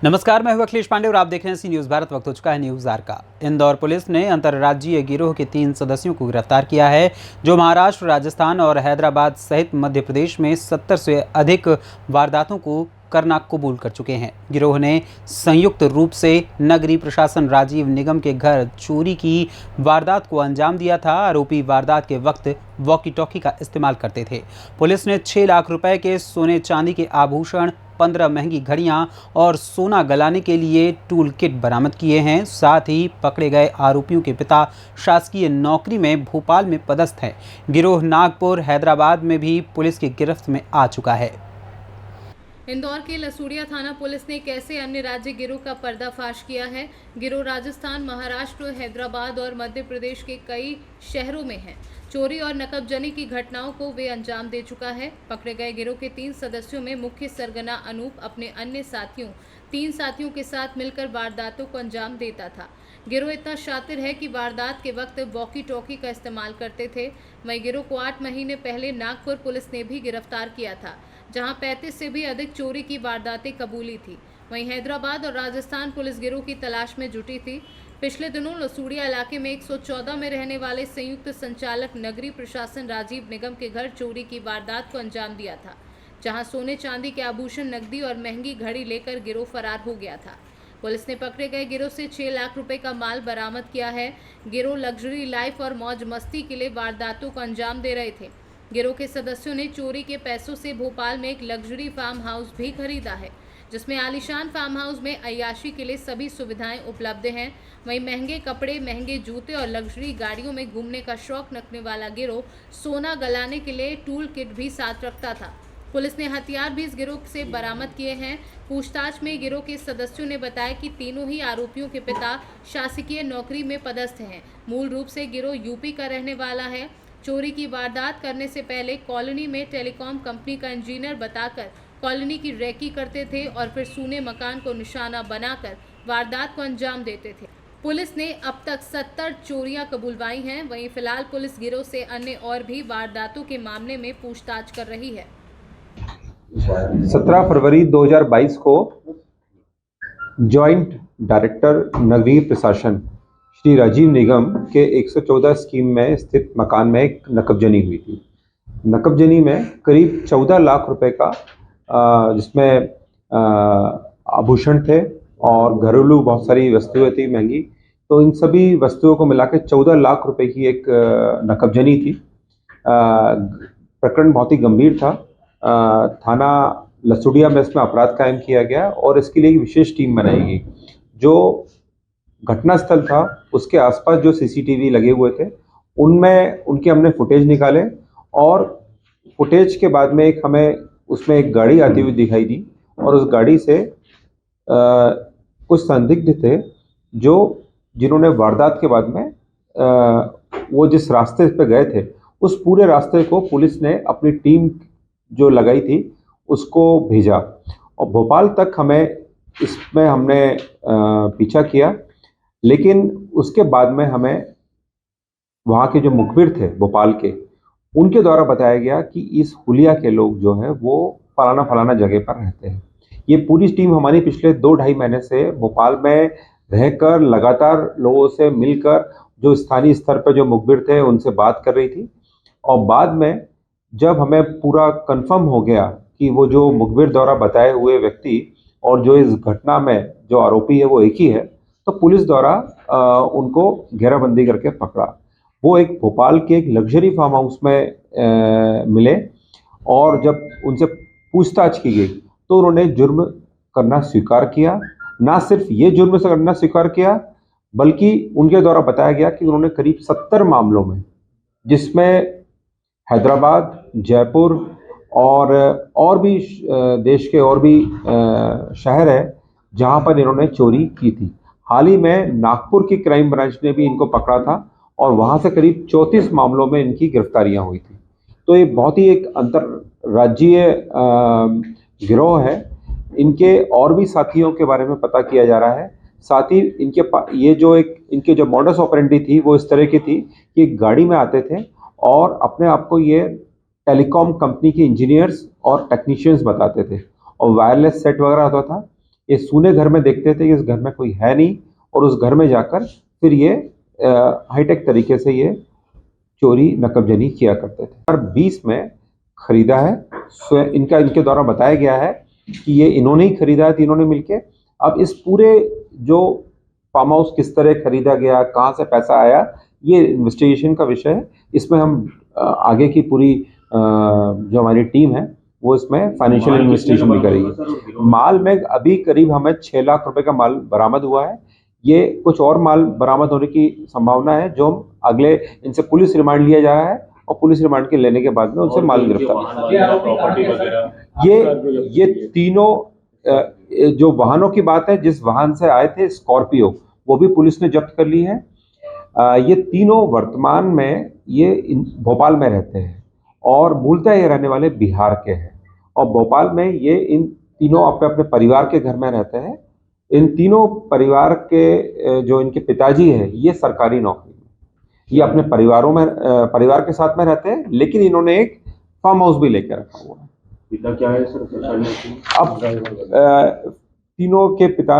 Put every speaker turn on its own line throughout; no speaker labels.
नमस्कार, मैं हूं अखिलेश पांडे और आप देख रहे हैं सी न्यूज़ भारत। वक्त हो चुका है न्यूज़ आर का। इंदौर पुलिस ने अंतर्राज्यीय गिरोह के 3 सदस्यों को गिरफ्तार किया है, जो महाराष्ट्र, राजस्थान और हैदराबाद सहित मध्य प्रदेश में 70 से अधिक वारदातों को करना कबूल कर चुके हैं। गिरोह ने संयुक्त रूप से नगरीय प्रशासन राजीव निगम के घर चोरी की वारदात को अंजाम दिया था। आरोपी वारदात के वक्त वॉकी टॉकी का इस्तेमाल करते थे। पुलिस ने 6 लाख रुपए के सोने चांदी के आभूषण, 15 महंगी घड़ियां और सोना गलाने के लिए टूल किट बरामद किए हैं। साथ ही पकड़े गए आरोपियों के पिता शासकीय नौकरी में भोपाल में पदस्थ हैं। गिरोह नागपुर, हैदराबाद में भी पुलिस की गिरफ्त में आ चुका है।
इंदौर के लसूड़िया थाना पुलिस ने एक ऐसे अन्य राज्य गिरोह का पर्दाफाश किया है। गिरोह राजस्थान, महाराष्ट्र, हैदराबाद और मध्य प्रदेश के कई शहरों में है। चोरी और नकबजनी की घटनाओं को वे अंजाम दे चुका है। पकड़े गए गिरोह के 3 सदस्यों में मुख्य सरगना अनूप अपने अन्य साथियों 3 साथियों के साथ मिलकर वारदातों को अंजाम देता था। गिरोह इतना शातिर है कि वारदात के वक्त वॉकी टॉकी का इस्तेमाल करते थे। वहीं गिरोह को 8 महीने पहले नागपुर पुलिस ने भी गिरफ्तार किया था, जहां 35 से भी अधिक चोरी की वारदातें कबूली थी। वहीं हैदराबाद और राजस्थान पुलिस गिरोह की तलाश में जुटी थी। पिछले दिनों लसूड़िया इलाके में 114 में रहने वाले संयुक्त संचालक नगरीय प्रशासन राजीव निगम के घर चोरी की वारदात को अंजाम दिया था, जहां सोने चांदी के आभूषण, नकदी और महंगी घड़ी लेकर गिरोह फरार हो गया था। पुलिस ने पकड़े गए गिरोह से 6 लाख रुपए का माल बरामद किया है। गिरोह लग्जरी लाइफ और मौज मस्ती के लिए वारदातों को अंजाम दे रहे थे। गिरोह के सदस्यों ने चोरी के पैसों से भोपाल में एक लग्जरी फार्म हाउस भी खरीदा है, जिसमें आलीशान फार्म हाउस में अय्याशी के लिए सभी सुविधाएं उपलब्ध हैं। वहीं महंगे कपड़े, महंगे जूते और लग्जरी गाड़ियों में घूमने का शौक रखने वाला गिरोह सोना गलाने के लिए टूल किट भी साथ रखता था। पुलिस ने हथियार भी इस गिरोह से बरामद किए हैं। पूछताछ में गिरोह के सदस्यों ने बताया कि तीनों ही आरोपियों के पिता शासकीय नौकरी में पदस्थ हैं। मूल रूप से गिरोह यूपी का रहने वाला है। चोरी की वारदात करने से पहले कॉलोनी में टेलीकॉम कंपनी का इंजीनियर बताकर कॉलोनी की रेकी करते थे और फिर सूने मकान को निशाना बनाकर वारदात को अंजाम देते थे। पुलिस ने अब तक 70 चोरियां कबूलवाई हैं। वहीं फिलहाल पुलिस गिरोह से अन्य और भी वारदातों के मामले में पूछताछ कर रही है।
17 फरवरी 2022 को जॉइंट डायरेक्टर नगरीय प्रशासन श्री राजीव निगम के 114 स्कीम में स्थित मकान में एक नकबजनी हुई थी। नकबजनी में करीब 14 लाख रुपए का जिसमें आभूषण थे और घरेलू बहुत सारी वस्तुएं थी महंगी, तो इन सभी वस्तुओं को मिलाकर 14 लाख रुपए की एक नकबजनी थी। प्रकरण बहुत ही गंभीर था। थाना लसूड़िया में इसमें अपराध कायम किया गया और इसके लिए एक विशेष टीम बनाई गई। जो घटनास्थल था उसके आसपास जो सीसीटीवी लगे हुए थे उनमें उनके हमने फुटेज निकाले और फुटेज के बाद में हमें उसमें एक गाड़ी आती हुई दिखाई दी और उस गाड़ी से कुछ संदिग्ध थे जिन्होंने वारदात के बाद में वो जिस रास्ते पे गए थे उस पूरे रास्ते को पुलिस ने अपनी टीम जो लगाई थी उसको भेजा और भोपाल तक हमने पीछा किया। लेकिन उसके बाद में हमें वहाँ के जो मुखबिर थे भोपाल के, उनके द्वारा बताया गया कि इस हुलिया के लोग जो है वो फलाना जगह पर रहते हैं। ये पूरी टीम हमारी पिछले 2-2.5 महीने से भोपाल में रहकर लगातार लोगों से मिलकर जो स्थानीय स्तर पर जो मुखबिर थे उनसे बात कर रही थी और बाद में जब हमें पूरा कंफर्म हो गया कि वो जो मुखबिर द्वारा बताए हुए व्यक्ति और जो इस घटना में जो आरोपी है वो एक ही है, तो पुलिस द्वारा उनको घेराबंदी करके पकड़ा। वो एक भोपाल के एक लग्जरी फार्म हाउस में मिले और जब उनसे पूछताछ की गई तो उन्होंने जुर्म करना स्वीकार किया। ना सिर्फ ये जुर्म से करना स्वीकार किया बल्कि उनके द्वारा बताया गया कि उन्होंने करीब 70 मामलों में, जिसमें हैदराबाद, जयपुर और भी देश के और भी शहर है जहां पर इन्होंने चोरी की थी। हाल ही में नागपुर की क्राइम ब्रांच ने भी इनको पकड़ा था और वहां से करीब 34 मामलों में इनकी गिरफ्तारियां हुई थी। तो ये बहुत ही एक अंतर्राज्यीय गिरोह है। इनके और भी साथियों के बारे में पता किया जा रहा है। साथ ही इनके जो मॉडस ऑपरेंडी थी वो इस तरह की थी कि एक गाड़ी में आते थे और अपने आप को ये टेलीकॉम कंपनी के इंजीनियर्स और टेक्नीशियंस बताते थे और वायरलेस सेट वगैरह होता था। ये सूने घर में देखते थे कि इस घर में कोई है नहीं, और उस घर में जाकर फिर ये हाईटेक तरीके से ये चोरी नकबजनी किया करते थे। 2020 में खरीदा है, इनके द्वारा बताया गया है कि ये इन्होंने ही खरीदा है तीनों ने मिलके। अब इस पूरे जो फार्म हाउस किस तरह खरीदा गया, कहाँ से पैसा आया, ये इन्वेस्टिगेशन का विषय है। इसमें हम आगे की पूरी जो हमारी टीम है वो इसमें फाइनेंशियल इन्वेस्टिगेशन भी करेगी। माल में अभी करीब हमें 6 लाख रुपए का माल बरामद हुआ है। ये कुछ और माल बरामद होने की संभावना है, जो हम अगले इनसे पुलिस रिमांड लिया जा रहा है, और पुलिस रिमांड के लेने के बाद में उनसे माल गिरफ्तार। ये तीनों जो वाहनों की बात है, जिस वाहन से आए थे स्कॉर्पियो, वो भी पुलिस ने जब्त कर ली है। ये तीनों वर्तमान में ये भोपाल में रहते हैं, और मूलतः ये रहने वाले बिहार के हैं, और भोपाल में ये इन तीनों अपने अपने परिवार के घर में रहते हैं। इन तीनों परिवार के जो इनके पिताजी हैं, ये सरकारी नौकरी में, ये अपने परिवार के साथ में रहते हैं, लेकिन इन्होंने एक फार्म हाउस भी लेकर रखा हुआ है।
पिता क्या है सर?
अब तीनों के पिता,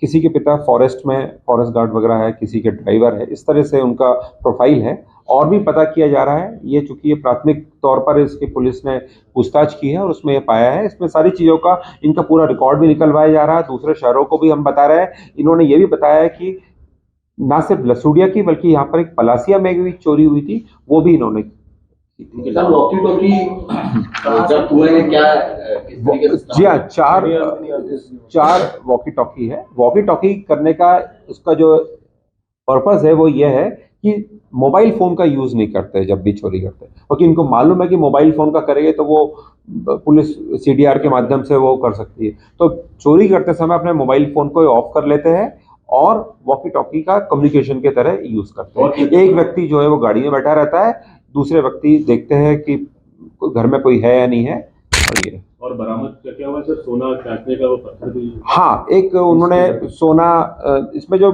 किसी के पिता फॉरेस्ट गार्ड वगैरह है, किसी के ड्राइवर है, इस तरह से उनका प्रोफाइल है। और भी पता किया जा रहा है, ये चूंकि ये प्राथमिक तौर पर इसकी पुलिस ने पूछताछ की है और उसमें ये पाया है, इसमें सारी चीज़ों का इनका पूरा रिकॉर्ड भी निकलवाया जा रहा है। दूसरे शहरों को भी हम बता रहे हैं। इन्होंने ये भी बताया है कि ना सिर्फ लसूड़िया की, बल्कि यहाँ पर एक पलासिया में भी चोरी हुई थी, वो भी इन्होंने
सर वॉकी टॉकी जब हुए क्या
जी हाँ, चार वॉकी टॉकी है। वॉकी टॉकी करने का उसका जो पर्पस है वो ये है कि मोबाइल फोन का यूज नहीं करते जब भी चोरी करते, क्योंकि इनको मालूम है कि मोबाइल फोन का करेंगे तो वो पुलिस सीडीआर के माध्यम से वो कर सकती है। तो चोरी करते समय अपने मोबाइल फोन को ऑफ कर लेते हैं और वॉकी टॉकी का कम्युनिकेशन के तरह यूज करते हैं। एक व्यक्ति जो है वो गाड़ी में बैठा रहता है, दूसरे व्यक्ति देखते हैं कि घर में कोई है या नहीं है,
और बरामद क्या हुआ सर? सोना चाटने का वो पत्थर भी?
हाँ, एक उन्होंने सोना, इसमें जो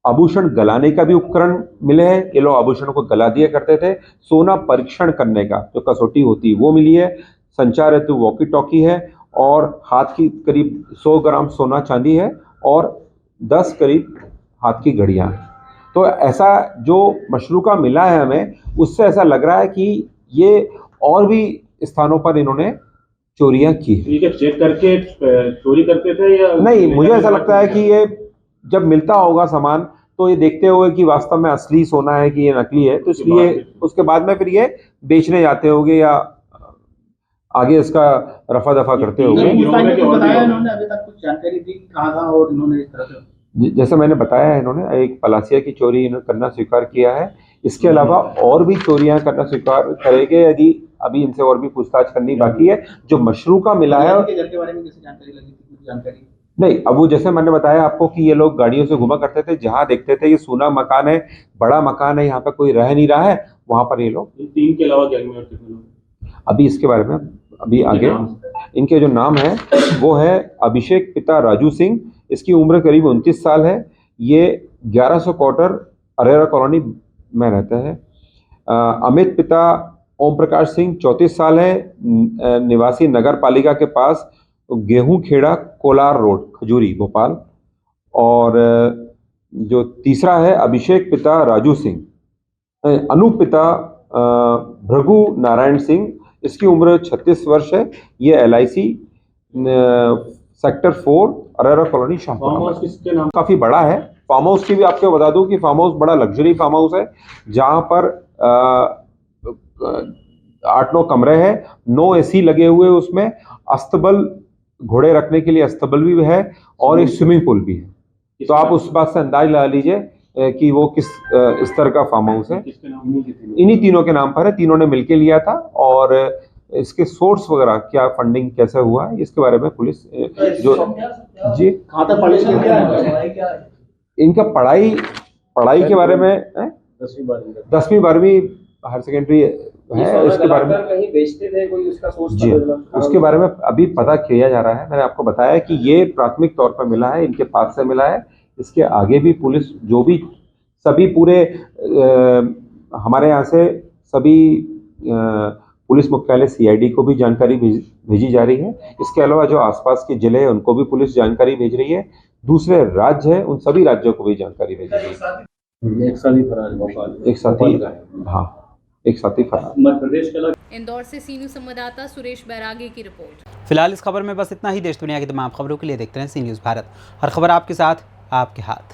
आभूषण गलाने का भी उपकरण मिले हैं। ये लोग आभूषणों को गला दिया करते थे। सोना परीक्षण करने का जो कसौटी होती है वो मिली है। संचार हेतु वॉकी टॉकी है, और हाथ की करीब 100 ग्राम सोना चांदी है, और 10 करीब हाथ की घड़ियां हैं। तो ऐसा जो मशरूका मिला है हमें, उससे ऐसा लग रहा है कि ये और भी स्थानों पर इन्होंने चोरियां की।
ठीक है, चेक करके चोरी करते थे या
नहीं? मुझे ऐसा लगता है कि ये जब मिलता होगा सामान, तो ये देखते हुए कि वास्तव में असली सोना है कि ये नकली है, तो इसलिए उसके बाद में फिर ये बेचने जाते होंगे या आगे इसका रफा दफा करते होंगे।
अभी तक कुछ जानकारी दी कहाँ था, और इन्होंने इस तरह से,
जैसे मैंने बताया है, इन्होंने एक पलासिया की चोरी करना स्वीकार किया है। इसके अलावा और भी चोरियां करना स्वीकार करेंगे यदि अभी इनसे और भी पूछताछ करनी बाकी है। जो मशरूका मिला है,
घर के बारे में किसी जानकारी लगी थी? कुछ जानकारी
नहीं। अब वो जैसे मैंने बताया आपको कि ये लोग गाड़ियों से घुमा करते थे, जहां देखते थे ये सूना मकान है, बड़ा मकान है, यहाँ पे कोई रह नहीं रहा है, वहां पर ये लोग।
इन 3 के अलावा गैंग में और कितने लोग?
अभी इसके बारे में अभी आगे इनके जो नाम है वो है अभिषेक पिता राजू सिंह, इसकी उम्र करीब 29 साल है। ये 1100 क्वार्टर अरेरा कॉलोनी में रहता है। अमित पिता ओम प्रकाश सिंह 34 साल है, निवासी नगर पालिका के पास गेहूं खेड़ा कोलार रोड खजूरी भोपाल। और जो तीसरा है अभिषेक पिता राजू सिंह, अनूप पिता भृगु नारायण सिंह, इसकी उम्र 36 वर्ष है। ये LIC sector 4 Arera colony Shahpura.
किसके नाम?
काफी बड़ा है। फार्म हाउस की भी आपको बता दूं कि फार्म हाउस बड़ा लग्जरी फार्म हाउस है, जहां पर 8-9 कमरे हैं, 9 AC लगे हुए, उसमें अस्तबल, घोड़े रखने के लिए अस्तबल भी है, और एक स्विमिंग पूल भी है। तो आप उस बात से अंदाज लगा लीजिए कि वो किस स्तर का फार्म हाउस है। इन्हीं तीनों के नाम पर है, तीनों ने मिलके लिया था। और इसके सोर्स वगैरह क्या, फंडिंग कैसे हुआ, इसके बारे में पुलिस जो जी
कहाँ तक पढ़े?
इनका पढ़ाई के बारे में 10वीं 12वीं हायर सेकेंडरी है। इसके बारे में
कहीं बेचते थे, कोई उसका सोर्स
जी उसके बारे में अभी पता किया जा रहा है। मैंने आपको बताया कि ये प्राथमिक तौर पर मिला है, इनके पास से मिला है। इसके आगे भी पुलिस जो भी सभी पूरे हमारे यहाँ से सभी पुलिस मुख्यालय सीआईडी को भी जानकारी भेजी जा रही है। इसके अलावा जो आसपास के जिले हैं उनको भी पुलिस जानकारी भेज रही है। दूसरे राज्य हैं उन सभी राज्यों को भी जानकारी भेज रही है।
एक साथी फरार भोपाल,
एक साथी, हाँ, एक साथी फरार।
मध्य प्रदेश के अलग।
इंदौर से सी न्यूज़ संवाददाता सुरेश बैरागी की रिपोर्ट।
फिलहाल इस खबर में बस इतना ही। देश दुनिया की तमाम खबरों के लिए देखते रहें सी न्यूज़ भारत। हर खबर आपके साथ, आपके हाथ।